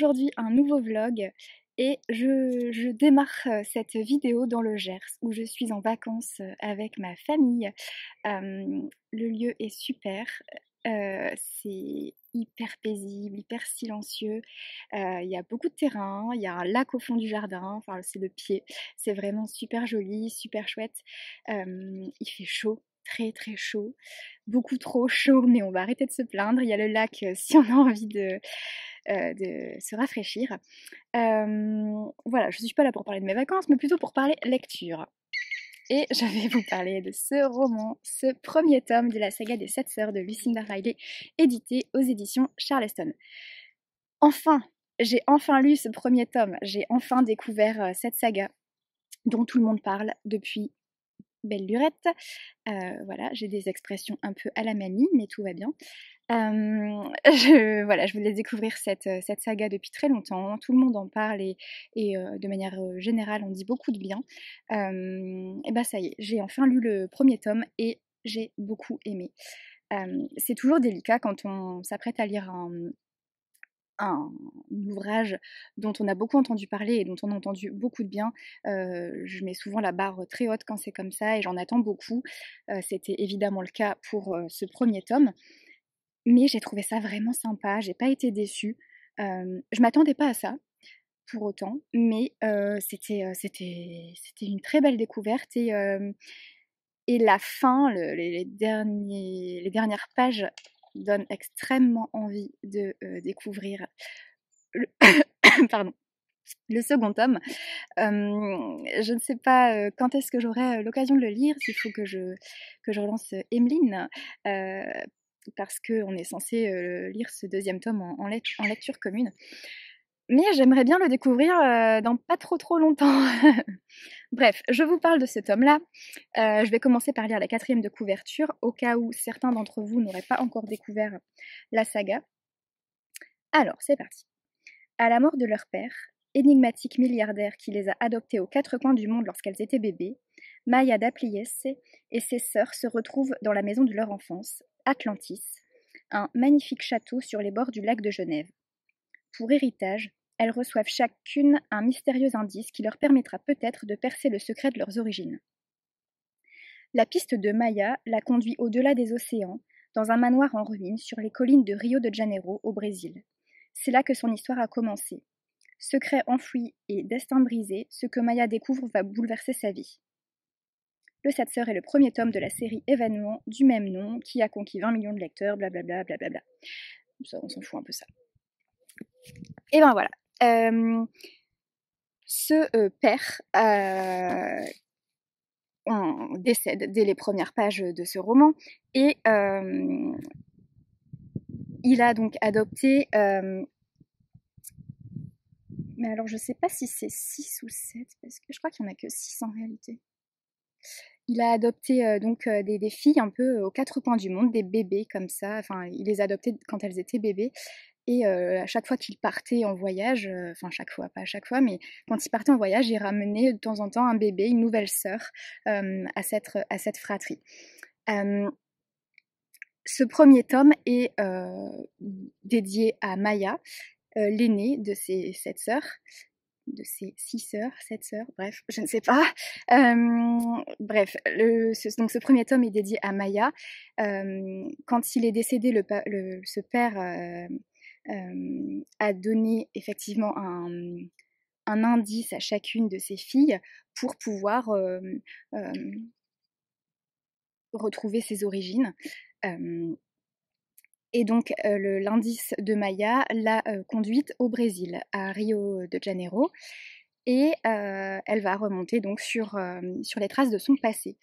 aujourd'hui un nouveau vlog et je démarre cette vidéo dans le Gers où je suis en vacances avec ma famille. Le lieu est super, c'est hyper paisible, hyper silencieux, il y a beaucoup de terrain, il y a un lac au fond du jardin, enfin c'est le pied, c'est vraiment super joli, super chouette. Il fait chaud, très très chaud, beaucoup trop chaud, mais on va arrêter de se plaindre. Il y a le lac si on a envie de se rafraîchir. Voilà, je ne suis pas là pour parler de mes vacances, mais plutôt pour parler lecture. Et je vais vous parler de ce roman, ce premier tome de la saga des 7 sœurs de Lucinda Riley, édité aux éditions Charleston. Enfin, j'ai enfin lu ce premier tome, j'ai enfin découvert cette saga dont tout le monde parle depuis belle lurette. Voilà, j'ai des expressions un peu à la mamie, mais tout va bien. Je voulais découvrir cette saga depuis très longtemps. Tout le monde en parle et de manière générale, on dit beaucoup de bien. Et bah ça y est, j'ai enfin lu le premier tome et j'ai beaucoup aimé. C'est toujours délicat quand on s'apprête à lire un ouvrage dont on a beaucoup entendu parler et dont on a entendu beaucoup de bien. Je mets souvent la barre très haute quand c'est comme ça et j'en attends beaucoup. C'était évidemment le cas pour ce premier tome. Mais j'ai trouvé ça vraiment sympa, j'ai pas été déçue. Je m'attendais pas à ça, pour autant, mais c'était une très belle découverte et la fin, les dernières pages donnent extrêmement envie de découvrir le pardon, le second tome. Je ne sais pas quand est-ce que j'aurai l'occasion de le lire, il faut que je relance Emeline, parce qu'on est censé lire ce deuxième tome en lecture commune. Mais j'aimerais bien le découvrir dans pas trop longtemps. Bref, je vous parle de ce tome-là. Je vais commencer par lire la 4e de couverture, au cas où certains d'entre vous n'auraient pas encore découvert la saga. Alors, c'est parti. À la mort de leur père, énigmatique milliardaire qui les a adoptées aux 4 coins du monde lorsqu'elles étaient bébés, Maya da Pliesse et ses sœurs se retrouvent dans la maison de leur enfance, Atlantis, un magnifique château sur les bords du lac de Genève. Pour héritage, elles reçoivent chacune un mystérieux indice qui leur permettra peut-être de percer le secret de leurs origines. La piste de Maya la conduit au-delà des océans, dans un manoir en ruine sur les collines de Rio de Janeiro, au Brésil. C'est là que son histoire a commencé. Secret enfoui et destin brisé, ce que Maya découvre va bouleverser sa vie. Le 7 sœurs est le premier tome de la série Événements du même nom, qui a conquis 20 millions de lecteurs, blablabla, blablabla. Ça, on s'en fout un peu ça. Et ben voilà. Ce père décède dès les premières pages de ce roman et il a donc adopté mais alors je sais pas si c'est 6 ou 7 parce que je crois qu'il n'y en a que 6 en réalité. Il a adopté des filles un peu aux 4 coins du monde, des bébés comme ça, enfin il les a adoptées quand elles étaient bébés. Et à chaque fois qu'il partait en voyage, enfin chaque fois, pas à chaque fois, mais quand il partait en voyage, il ramenait de temps en temps un bébé, une nouvelle sœur à cette fratrie. Ce premier tome est dédié à Maya, l'aînée de ses 7 sœurs, de ses 6 sœurs, 7 sœurs, bref, je ne sais pas. Bref, donc ce premier tome est dédié à Maya. Quand il est décédé, ce père a donné effectivement un indice à chacune de ses filles pour pouvoir retrouver ses origines. Et donc l'indice de Maya l'a conduite au Brésil, à Rio de Janeiro, et elle va remonter donc sur les traces de son passé.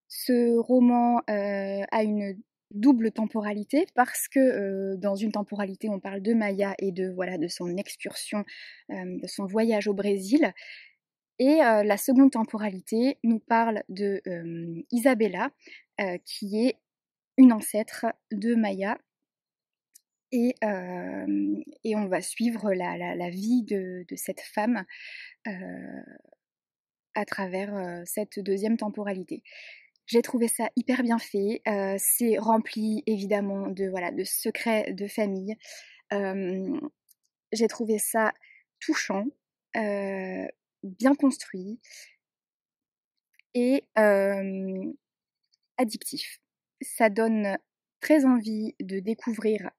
Ce roman a une double temporalité parce que dans une temporalité on parle de Maya et de son excursion, de son voyage au Brésil, et la seconde temporalité nous parle de Isabella qui est une ancêtre de Maya et on va suivre la vie de cette femme à travers cette deuxième temporalité. J'ai trouvé ça hyper bien fait, c'est rempli évidemment de secrets de famille. j'ai trouvé ça touchant, bien construit et addictif. Ça donne très envie de découvrir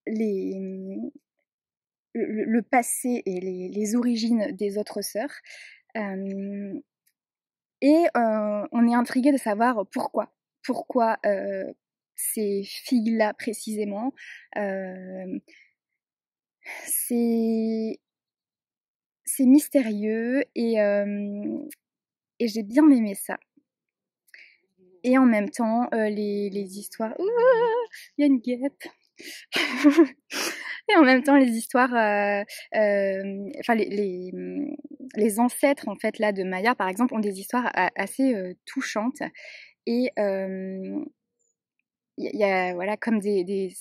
les, le passé et les origines des autres sœurs. Et on est intrigué de savoir pourquoi. Pourquoi ces filles-là précisément. C'est mystérieux et j'ai bien aimé ça. Et en même temps, les histoires... Ouh, il y a une guêpe. Et en même temps, les histoires... enfin, les ancêtres, en fait, là, de Maya, par exemple, ont des histoires assez touchantes. Et il y a, voilà, comme des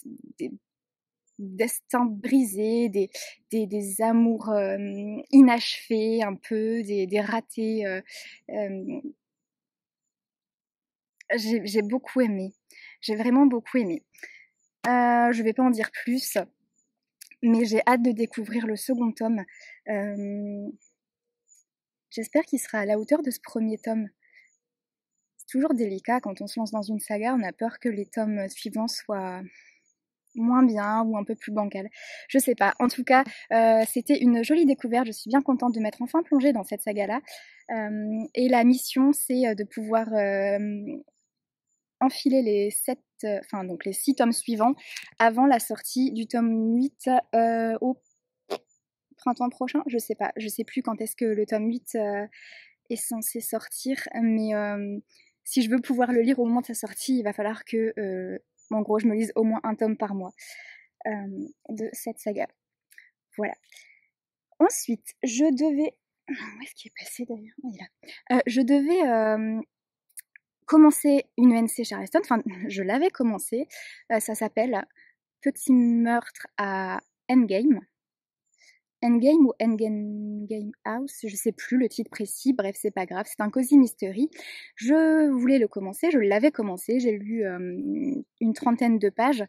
destins brisés, des amours inachevés, un peu, des ratés. J'ai beaucoup aimé. J'ai vraiment beaucoup aimé. Je vais pas en dire plus, mais j'ai hâte de découvrir le second tome. J'espère qu'il sera à la hauteur de ce premier tome. C'est toujours délicat quand on se lance dans une saga, on a peur que les tomes suivants soient moins bien ou un peu plus bancal. Je sais pas. En tout cas, c'était une jolie découverte. Je suis bien contente de m'être enfin plongée dans cette saga-là. Et la mission, c'est de pouvoir enfiler les 6 tomes suivants avant la sortie du tome 8 au printemps prochain. Je sais pas. Je sais plus quand est-ce que le tome 8 est censé sortir. Mais si je veux pouvoir le lire au moment de sa sortie, il va falloir que... en gros, je me lise au moins un tome par mois de cette saga. Voilà. Ensuite, je devais... Où est-ce qu'il est passé d'ailleurs? Oh, il est là. Je devais commencer une ENC Charleston. Enfin, je l'avais commencé. Ça s'appelle Petit meurtre à Endgame. Endgame ou Endgame House, je sais plus le titre précis, bref, c'est pas grave, c'est un cozy mystery. Je voulais le commencer, je l'avais commencé, j'ai lu une trentaine de pages.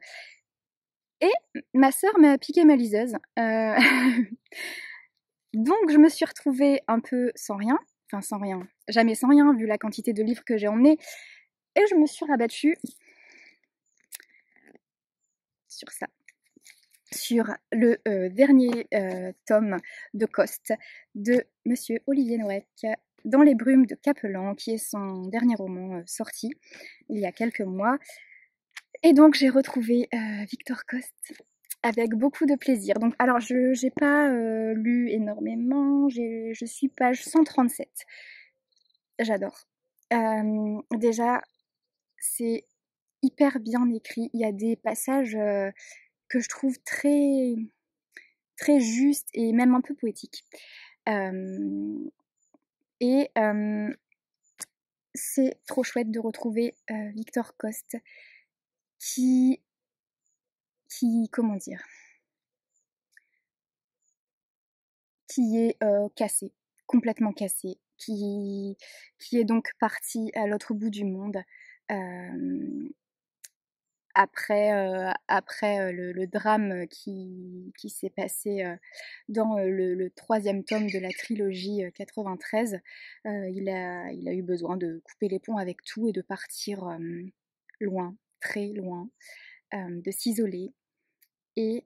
Et ma sœur m'a piqué ma liseuse. Donc je me suis retrouvée un peu sans rien. Enfin sans rien. Jamais sans rien vu la quantité de livres que j'ai emmenés. Et je me suis rabattue sur ça. Sur le dernier tome de Coste de Monsieur Olivier Noëc, Dans les brumes de Capelan, qui est son dernier roman sorti il y a quelques mois. Et donc j'ai retrouvé Victor Coste avec beaucoup de plaisir. Donc alors je n'ai pas lu énormément, je suis page 137. J'adore. Déjà, c'est hyper bien écrit. Il y a des passages que je trouve très, très justes et même un peu poétiques. Et c'est trop chouette de retrouver Victor Coste qui, comment dire, qui est cassé, complètement cassé, qui est donc parti à l'autre bout du monde après le drame qui s'est passé dans le troisième tome de la trilogie 93. Il a eu besoin de couper les ponts avec tout et de partir loin, très loin, de s'isoler. Et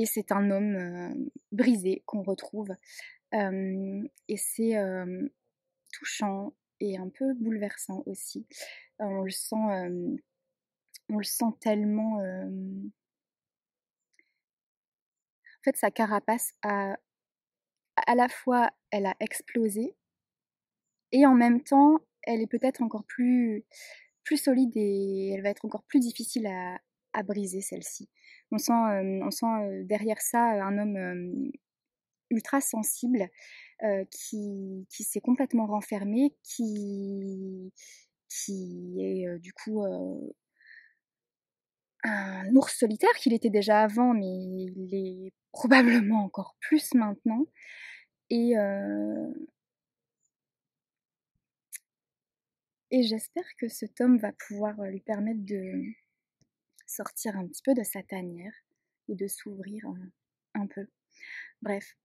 c'est un homme brisé qu'on retrouve. Et c'est touchant et un peu bouleversant aussi. On le sent tellement... En fait, sa carapace à la fois, elle a explosé, et en même temps, elle est peut-être encore plus solide et elle va être encore plus difficile à briser, celle-ci. On sent derrière ça un homme ultra sensible qui s'est complètement renfermé, qui est du coup un ours solitaire qu'il était déjà avant, mais il est probablement encore plus maintenant. Et, et j'espère que ce tome va pouvoir lui permettre de sortir un petit peu de sa tanière et de s'ouvrir un peu. Bref,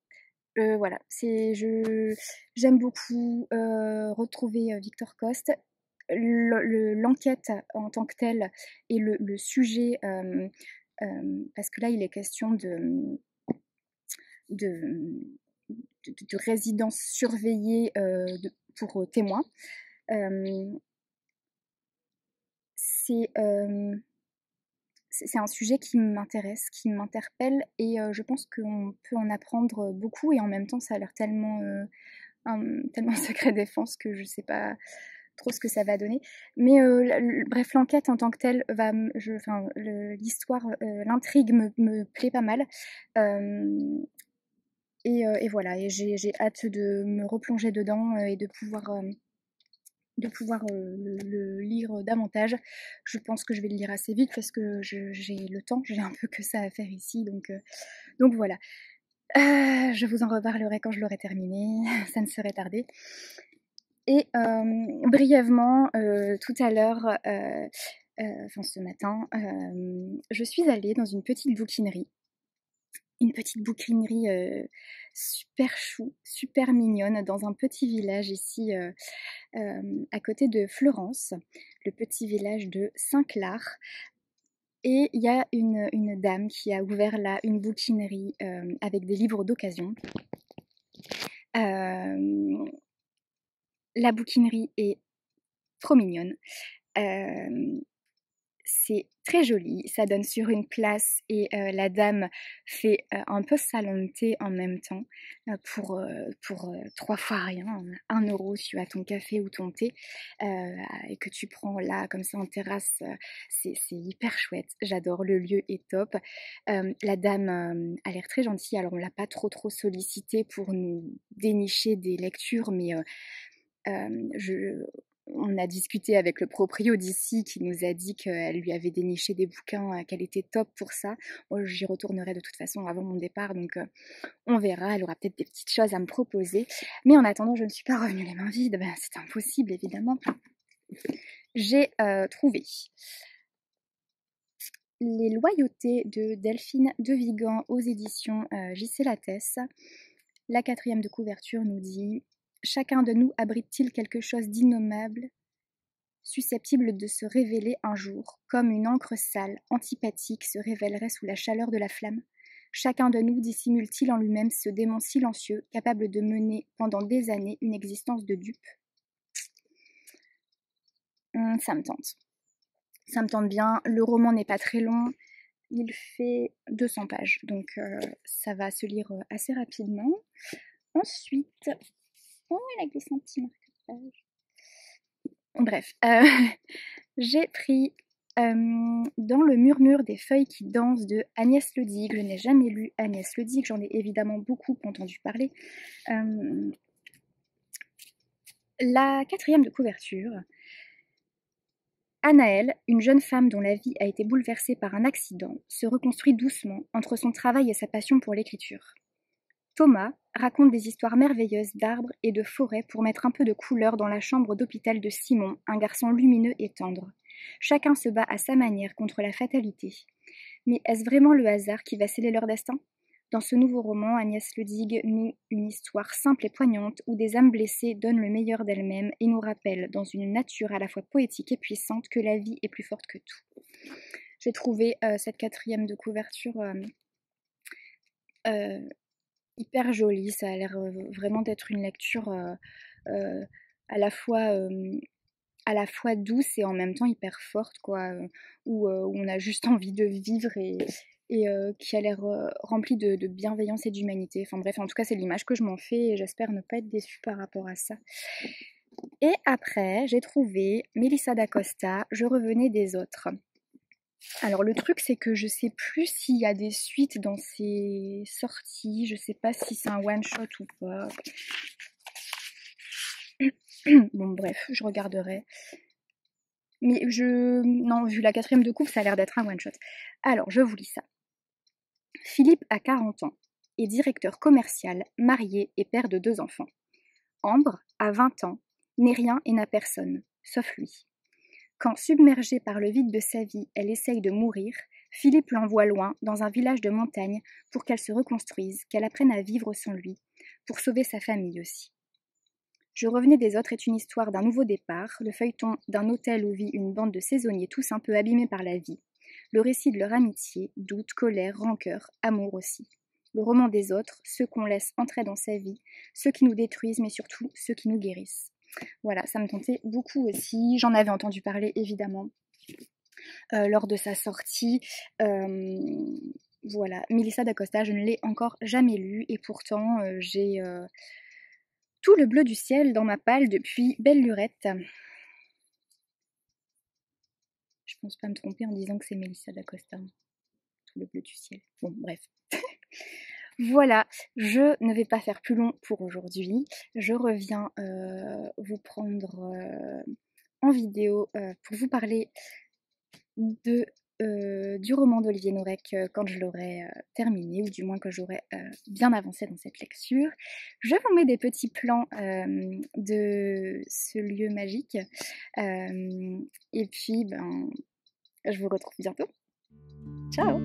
voilà, j'aime beaucoup retrouver Victor Coste. L'enquête en tant que telle et le sujet, parce que là il est question de, de résidence surveillée pour témoins. C'est un sujet qui m'intéresse, qui m'interpelle et je pense qu'on peut en apprendre beaucoup et en même temps ça a l'air tellement, tellement secret défense que je sais pas trop ce que ça va donner. Mais bref, l'enquête en tant que telle va, l'histoire, l'intrigue me plaît pas mal. Et voilà, et j'ai hâte de me replonger dedans et de pouvoir le lire davantage. Je pense que je vais le lire assez vite parce que j'ai le temps, j'ai un peu que ça à faire ici, donc voilà. Je vous en reparlerai quand je l'aurai terminé, ça ne serait tardé. Et brièvement, tout à l'heure, ce matin, je suis allée dans une petite bouquinerie super chou, super mignonne, dans un petit village ici à côté de Florence, le petit village de Saint-Clar. Et il y a une dame qui a ouvert là une bouquinerie avec des livres d'occasion. La bouquinerie est trop mignonne. C'est très joli, ça donne sur une place et la dame fait un peu salon de thé en même temps pour 3 fois rien, 1 € tu as ton café ou ton thé et que tu prends là comme ça en terrasse, c'est hyper chouette, j'adore, le lieu est top. La dame a l'air très gentille, alors on l'a pas trop sollicité pour nous dénicher des lectures, mais on a discuté avec le proprio d'ici qui nous a dit qu'elle lui avait déniché des bouquins, qu'elle était top pour ça. J'y retournerai de toute façon avant mon départ, donc on verra, elle aura peut-être des petites choses à me proposer. Mais en attendant, je ne suis pas revenue les mains vides, c'est impossible évidemment. J'ai trouvé Les loyautés de Delphine de Vigan aux éditions J.C. Lattès. La 4e de couverture nous dit « Chacun de nous abrite-t-il quelque chose d'innommable, susceptible de se révéler un jour, comme une encre sale, antipathique, se révélerait sous la chaleur de la flamme? Chacun de nous dissimule-t-il en lui-même ce démon silencieux, capable de mener pendant des années une existence de dupe ?» Ça me tente. Ça me tente bien. Le roman n'est pas très long. Il fait 200 pages, donc ça va se lire assez rapidement. Ensuite, oh, elle a glissé un petit marque-page. Bref, j'ai pris Dans le murmure des feuilles qui dansent de Agnès Le Digue. Je n'ai jamais lu Agnès Le Digue, j'en ai évidemment beaucoup entendu parler. La 4e de couverture. Anaëlle, une jeune femme dont la vie a été bouleversée par un accident, se reconstruit doucement entre son travail et sa passion pour l'écriture. Thomas raconte des histoires merveilleuses d'arbres et de forêts pour mettre un peu de couleur dans la chambre d'hôpital de Simon, un garçon lumineux et tendre. Chacun se bat à sa manière contre la fatalité. Mais est-ce vraiment le hasard qui va sceller leur destin ? Dans ce nouveau roman, Agnès Le Digue noue une histoire simple et poignante où des âmes blessées donnent le meilleur d'elles-mêmes et nous rappellent, dans une nature à la fois poétique et puissante, que la vie est plus forte que tout. J'ai trouvé cette 4e de couverture hyper jolie, ça a l'air vraiment d'être une lecture à la fois douce et en même temps hyper forte, quoi, où on a juste envie de vivre et qui a l'air remplie de bienveillance et d'humanité. Enfin bref, en tout cas c'est l'image que je m'en fais et j'espère ne pas être déçue par rapport à ça. Et après, j'ai trouvé Melissa d'Acosta, Je revenais des autres. Alors le truc c'est que je sais plus s'il y a des suites dans ces sorties, je sais pas si c'est un one shot ou pas. Bon bref, je regarderai. Mais non, vu la 4e de coupe, ça a l'air d'être un one shot. Alors je vous lis ça. Philippe a 40 ans, est directeur commercial, marié et père de 2 enfants. Ambre a 20 ans, n'est rien et n'a personne, sauf lui. Quand, submergée par le vide de sa vie, elle essaye de mourir, Philippe l'envoie loin, dans un village de montagne, pour qu'elle se reconstruise, qu'elle apprenne à vivre sans lui, pour sauver sa famille aussi. Je revenais des autres est une histoire d'un nouveau départ, le feuilleton d'un hôtel où vit une bande de saisonniers tous un peu abîmés par la vie, le récit de leur amitié, doute, colère, rancœur, amour aussi. Le roman des autres, ceux qu'on laisse entrer dans sa vie, ceux qui nous détruisent mais surtout ceux qui nous guérissent. Voilà, ça me tentait beaucoup aussi, j'en avais entendu parler évidemment lors de sa sortie. Voilà, Melissa d'Acosta, je ne l'ai encore jamais lu et pourtant j'ai tout le bleu du ciel dans ma palle depuis belle lurette. Je pense pas me tromper en disant que c'est Melissa d'Acosta. Tout le bleu du ciel. Bon, bref. Voilà, je ne vais pas faire plus long pour aujourd'hui. Je reviens vous prendre en vidéo pour vous parler du roman d'Olivier Norek quand je l'aurai terminé, ou du moins que j'aurai bien avancé dans cette lecture. Je vous mets des petits plans de ce lieu magique. Et puis, je vous retrouve bientôt. Ciao!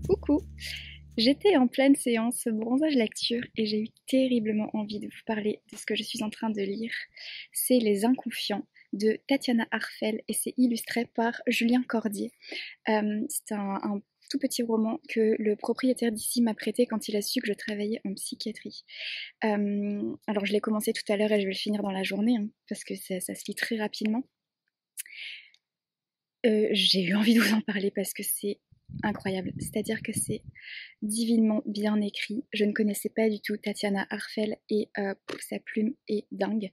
Coucou! J'étais en pleine séance bronzage lecture et j'ai eu terriblement envie de vous parler de ce que je suis en train de lire. C'est Les Inconfiants de Tatiana Arfel et c'est illustré par Julien Cordier. C'est un tout petit roman que le propriétaire d'ici m'a prêté quand il a su que je travaillais en psychiatrie. Alors je l'ai commencé tout à l'heure et je vais le finir dans la journée hein, parce que ça se lit très rapidement. J'ai eu envie de vous en parler parce que c'est incroyable, c'est-à-dire que c'est divinement bien écrit. Je ne connaissais pas du tout Tatiana Arfel et sa plume est dingue.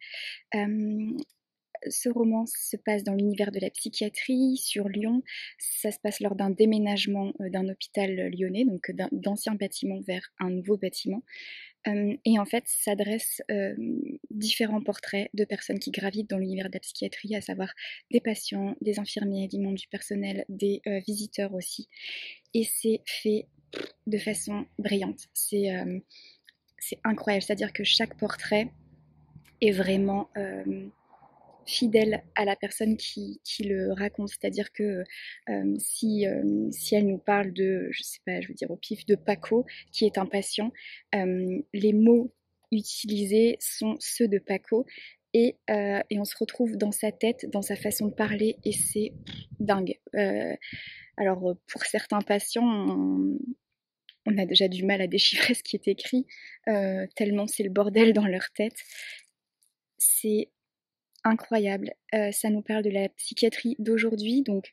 Ce roman se passe dans l'univers de la psychiatrie sur Lyon. Ça se passe lors d'un déménagement d'un hôpital lyonnais, donc d'anciens bâtiments vers un nouveau bâtiment. Et en fait, s'adresse différents portraits de personnes qui gravitent dans l'univers de la psychiatrie, à savoir des patients, des infirmiers, des membres du personnel, des visiteurs aussi. Et c'est fait de façon brillante. C'est incroyable, c'est-à-dire que chaque portrait est vraiment fidèle à la personne qui le raconte, c'est-à-dire que si elle nous parle de, je sais pas, je veux dire au pif, de Paco, qui est un patient, les mots utilisés sont ceux de Paco, et on se retrouve dans sa tête, dans sa façon de parler, et c'est dingue. Alors, pour certains patients, on a déjà du mal à déchiffrer ce qui est écrit, tellement c'est le bordel dans leur tête. C'est incroyable. Ça nous parle de la psychiatrie d'aujourd'hui, donc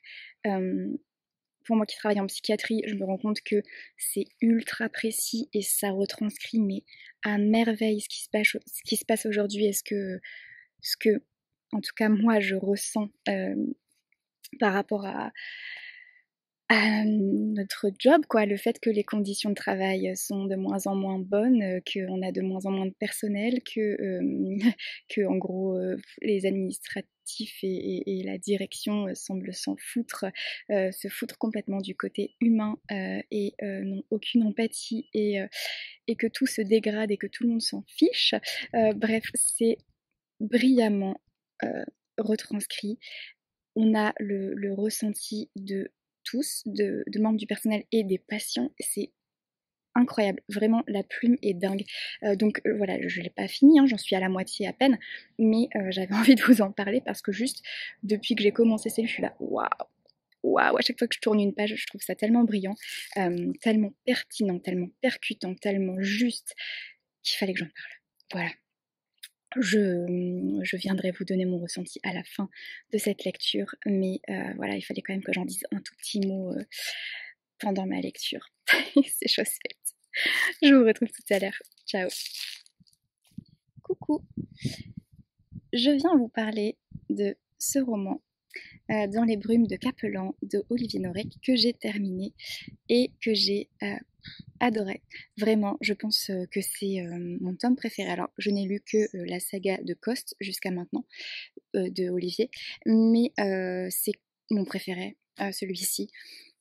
pour moi qui travaille en psychiatrie, je me rends compte que c'est ultra précis et ça retranscrit mais à merveille ce qui se passe aujourd'hui et ce que, en tout cas moi, je ressens par rapport à notre job, quoi. Le fait que les conditions de travail sont de moins en moins bonnes, qu'on a de moins en moins de personnel, que en gros, les administratifs et la direction semblent s'en foutre, se foutre complètement du côté humain et n'ont aucune empathie et que tout se dégrade et que tout le monde s'en fiche. Bref, c'est brillamment retranscrit. On a le ressenti de tous, de membres du personnel et des patients. C'est incroyable, vraiment la plume est dingue. Donc voilà, je ne l'ai pas fini, hein, j'en suis à la moitié à peine, mais j'avais envie de vous en parler parce que juste depuis que j'ai commencé ce livre, je suis là, waouh, waouh, à chaque fois que je tourne une page, je trouve ça tellement brillant, tellement pertinent, tellement percutant, tellement juste qu'il fallait que j'en parle. Voilà. Je viendrai vous donner mon ressenti à la fin de cette lecture, mais voilà, il fallait quand même que j'en dise un tout petit mot pendant ma lecture. C'est chose faite. Je vous retrouve tout à l'heure. Ciao. Coucou. Je viens vous parler de ce roman Dans les brumes de Capelan de Olivier Norek que j'ai terminé et que j'ai adoré. Vraiment, je pense que c'est mon tome préféré. Alors, je n'ai lu que la saga de Coste jusqu'à maintenant, de Olivier, mais c'est mon préféré, celui-ci.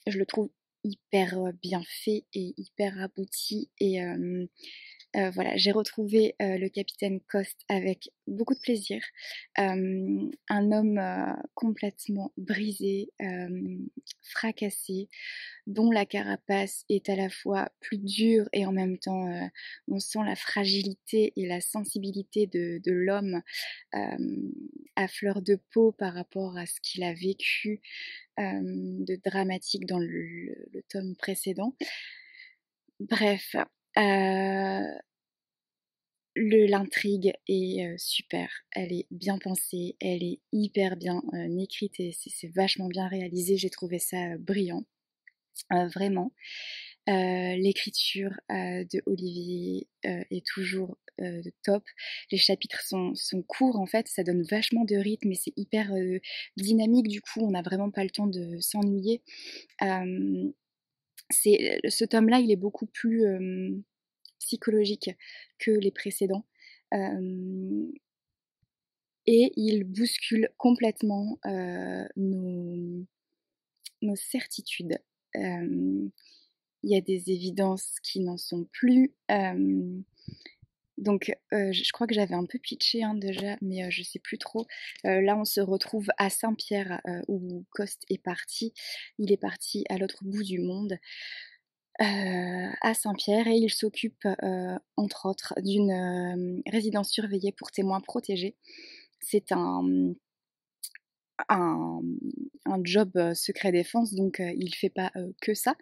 Je le trouve hyper bien fait et hyper abouti et voilà, j'ai retrouvé le capitaine Coste avec beaucoup de plaisir. Un homme complètement brisé, fracassé, dont la carapace est à la fois plus dure et en même temps on sent la fragilité et la sensibilité de l'homme à fleur de peau par rapport à ce qu'il a vécu de dramatique dans le tome précédent. Bref, l'intrigue est super, elle est bien pensée, elle est hyper bien écrite et c'est vachement bien réalisé, j'ai trouvé ça brillant, vraiment. L'écriture de Olivier est toujours top. Les chapitres sont courts en fait, ça donne vachement de rythme et c'est hyper dynamique, du coup on n'a vraiment pas le temps de s'ennuyer. Ce tome-là, il est beaucoup plus psychologique que les précédents. Et il bouscule complètement nos certitudes. Il y a des évidences qui n'en sont plus. Donc, je crois que j'avais un peu pitché hein, déjà, mais je sais plus trop. Là, on se retrouve à Saint-Pierre, où Coste est parti. Il est parti à l'autre bout du monde, à Saint-Pierre, et il s'occupe, entre autres, d'une résidence surveillée pour témoins protégés. C'est un, un job secret défense, donc il fait pas que ça.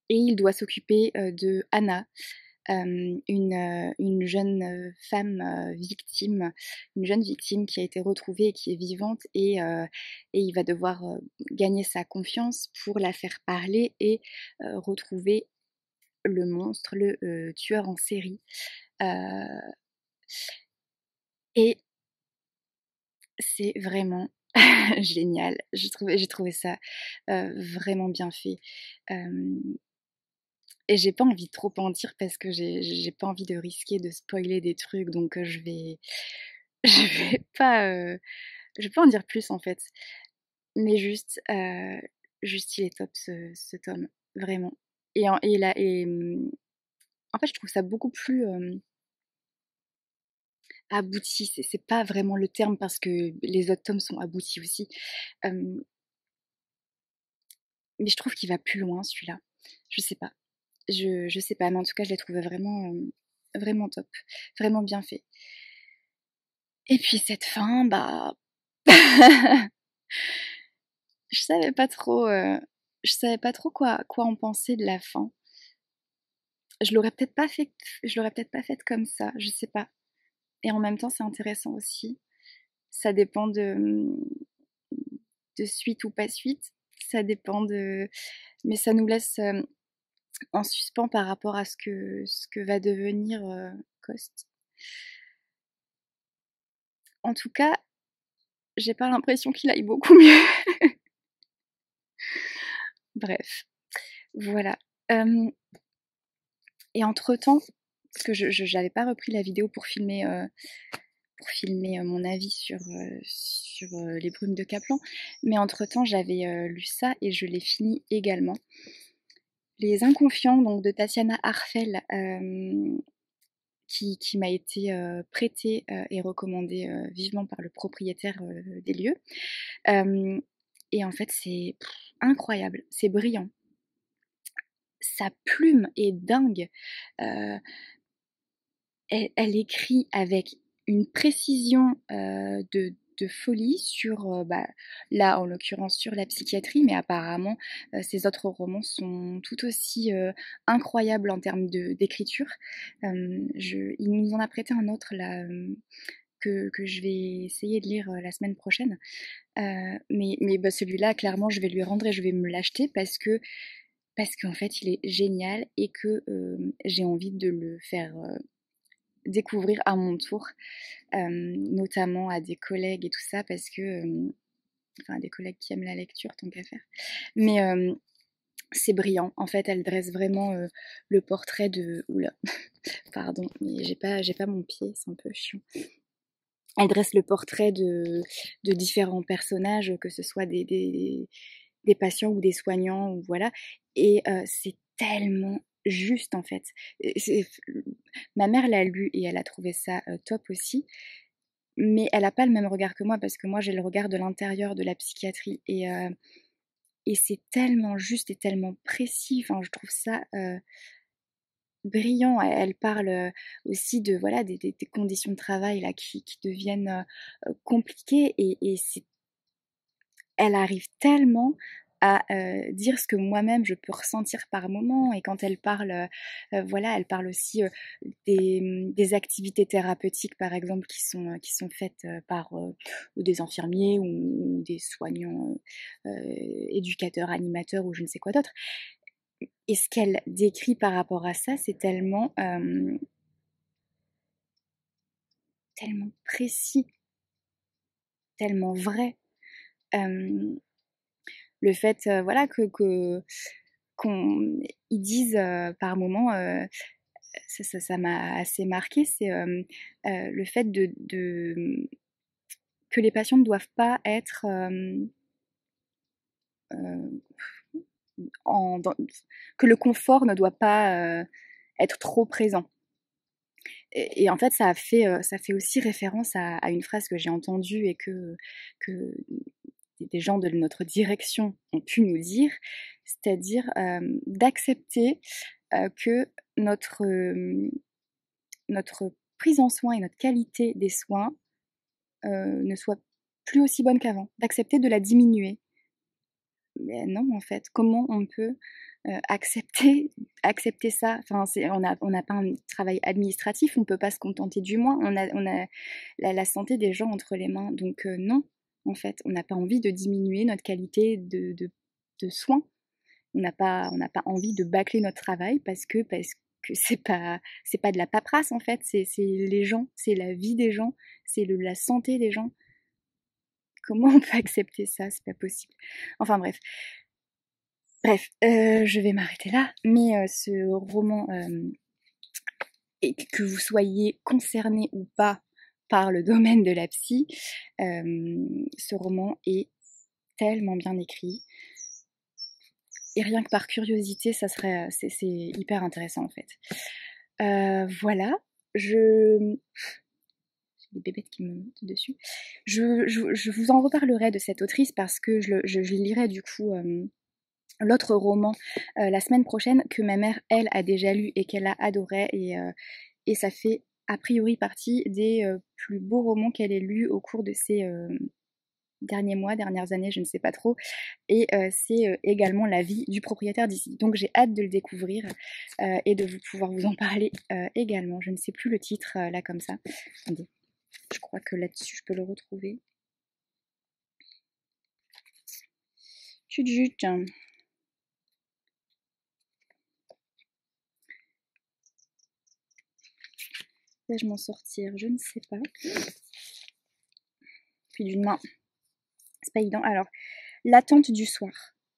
Et il doit s'occuper de Anna, une jeune femme victime, une jeune victime qui a été retrouvée et qui est vivante, et il va devoir gagner sa confiance pour la faire parler et retrouver le monstre, le tueur en série. Et c'est vraiment génial. J'ai trouvé ça vraiment bien fait. Et j'ai pas envie de trop en dire parce que j'ai pas envie de risquer de spoiler des trucs, donc je vais pas je vais pas en dire plus en fait. Mais juste il est top ce tome, vraiment. En fait je trouve ça beaucoup plus abouti. C'est pas vraiment le terme parce que les autres tomes sont aboutis aussi. Mais je trouve qu'il va plus loin celui-là. Je sais pas. Je sais pas, mais en tout cas je l'ai trouvé vraiment vraiment top, vraiment bien fait. Et puis cette fin, bah, je savais pas trop, quoi en penser de la fin. Je l'aurais peut-être pas faite comme ça, je sais pas. Et en même temps, c'est intéressant aussi. Ça dépend de suite ou pas suite. Ça dépend de, mais ça nous laisse en suspens par rapport à ce que va devenir Cost. En tout cas, j'ai pas l'impression qu'il aille beaucoup mieux. Bref, voilà. Et entre-temps, parce que je n'avais pas repris la vidéo pour filmer mon avis sur les brumes de Kaplan, mais entre-temps, j'avais lu ça et je l'ai fini également. Les Inconfiants, donc de Tatiana Arfel, qui m'a été prêté et recommandé vivement par le propriétaire des lieux. Et en fait, c'est incroyable, c'est brillant. Sa plume est dingue. Elle écrit avec une précision de folie sur, là en l'occurrence sur la psychiatrie, mais apparemment ses autres romans sont tout aussi incroyables en termes d'écriture. Il nous en a prêté un autre là que je vais essayer de lire la semaine prochaine. Mais celui-là, clairement, je vais lui rendre et je vais me l'acheter parce qu'en fait, il est génial et que j'ai envie de le faire découvrir à mon tour, notamment à des collègues et tout ça, parce que, enfin, des collègues qui aiment la lecture, tant qu'à faire. Mais c'est brillant. En fait, elle dresse vraiment le portrait de... Oula, pardon, mais j'ai pas mon pied, c'est un peu chiant. Elle dresse le portrait de différents personnages, que ce soit des patients ou des soignants, ou voilà. Et c'est tellement juste en fait. Ma mère l'a lu et elle a trouvé ça top aussi. Mais elle n'a pas le même regard que moi parce que moi j'ai le regard de l'intérieur de la psychiatrie et c'est tellement juste et tellement précis. Enfin, je trouve ça brillant. Elle parle aussi de voilà des conditions de travail là qui deviennent compliquées et elle arrive tellement à dire ce que moi-même je peux ressentir par moment. Et quand elle parle, voilà, elle parle aussi des activités thérapeutiques, par exemple, qui sont faites par des infirmiers ou des soignants, éducateurs, animateurs ou je ne sais quoi d'autre. Et ce qu'elle décrit par rapport à ça, c'est tellement précis, tellement vrai. Le fait, voilà, qu'on ils disent par moment, ça m'a assez marqué, c'est le fait que les patients ne doivent pas être euh, dans, que le confort ne doit pas être trop présent. Et en fait, ça fait aussi référence à une phrase que j'ai entendue et que des gens de notre direction ont pu nous dire, c'est-à-dire d'accepter que notre prise en soin et notre qualité des soins ne soit plus aussi bonne qu'avant, d'accepter de la diminuer. Mais non, en fait, comment on peut accepter ça? Enfin, on n'a pas un travail administratif, on ne peut pas se contenter du moins, on a la santé des gens entre les mains. Donc non, en fait, on n'a pas envie de diminuer notre qualité de soins. On n'a pas envie de bâcler notre travail parce que c'est pas de la paperasse en fait, c'est les gens, c'est la vie des gens, c'est la santé des gens. Comment on peut accepter ça? C'est pas possible. Enfin bref. Bref, je vais m'arrêter là. Mais ce roman, et que vous soyez concerné ou pas par le domaine de la psy, ce roman est tellement bien écrit. Et rien que par curiosité, c'est hyper intéressant en fait. Voilà, j'ai des bébêtes qui me montent dessus. Je vous en reparlerai de cette autrice parce que je lirai du coup l'autre roman la semaine prochaine que ma mère, elle, a déjà lu et qu'elle a adoré. et ça fait a priori partie des plus beaux romans qu'elle ait lus au cours de ces derniers mois, dernières années, je ne sais pas trop. Et c'est également la vie du propriétaire d'ici. Donc j'ai hâte de le découvrir et de pouvoir vous en parler également. Je ne sais plus le titre là comme ça. Attendez, je crois que là-dessus je peux le retrouver. Chut chut. Vais-je m'en sortir? Je ne sais pas. Puis d'une main, c'est pas évident. Alors, L'attente du soir.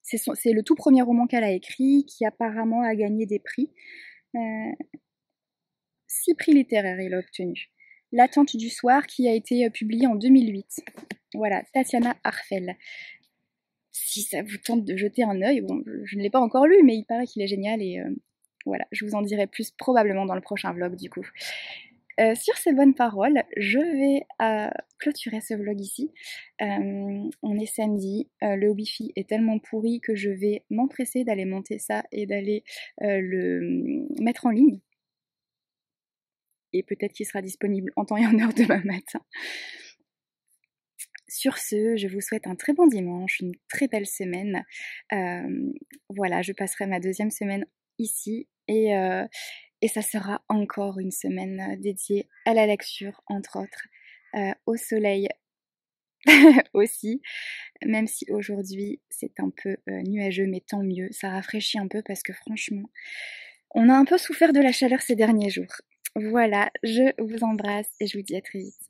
C'est le tout premier roman qu'elle a écrit, qui apparemment a gagné des prix. 6 prix littéraires il a obtenu. L'attente du soir, qui a été publié en 2008. Voilà, Tatiana Arfel. Si ça vous tente de jeter un œil, bon, je ne l'ai pas encore lu, mais il paraît qu'il est génial et voilà, je vous en dirai plus probablement dans le prochain vlog du coup. Sur ces bonnes paroles, je vais clôturer ce vlog ici. On est samedi, le wifi est tellement pourri que je vais m'empresser d'aller monter ça et d'aller le mettre en ligne. Et peut-être qu'il sera disponible en temps et en heure demain matin. Sur ce, je vous souhaite un très bon dimanche, une très belle semaine. Voilà, je passerai ma deuxième semaine ici et ça sera encore une semaine dédiée à la lecture, entre autres, au soleil aussi, même si aujourd'hui c'est un peu nuageux, mais tant mieux, ça rafraîchit un peu parce que franchement, on a un peu souffert de la chaleur ces derniers jours. Voilà, je vous embrasse et je vous dis à très vite.